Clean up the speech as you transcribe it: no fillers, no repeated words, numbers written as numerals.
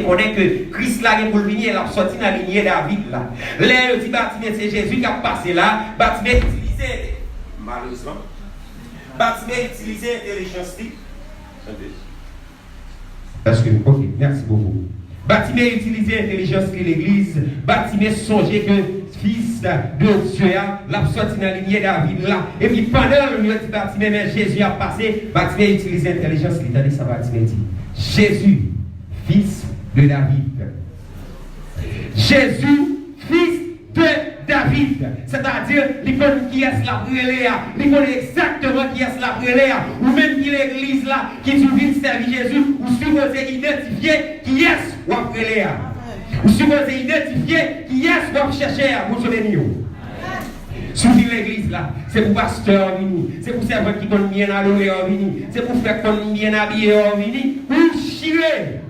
connaît que Christ là pour venir, il a sorti dans la lignée David là. Là, il dit Bartimée, c'est Jésus qui a passé là. Bartimée utilisait, malheureusement, Bartimée utilisait l'intelligence. Parce que, ok, merci beaucoup. Bartimée utilisait l'intelligence de l'église. Bartimée songeait que fils de Dieu l'a sorti dans la lignée David là. Et puis pendant le dit Bartimée, mais Jésus a passé. Bartimée utilisait l'intelligence. Il a dit ça, Bartimée dit Jésus, fils de David. Jésus, fils de David. C'est-à-dire, il connaît qui est la préléa. Il connaît exactement qui est la préléa. Ou même qui l'église là, qui vient servir Jésus, ou supposé identifier qui est la préléa. Ou supposé identifier qui est la chercher à vous souvenir. Suivre l'église là, c'est pour pasteur venir, c'est pour servant qui connaît bien adorer venir, c'est pour faire qu'on bien habillé venir, pour chier.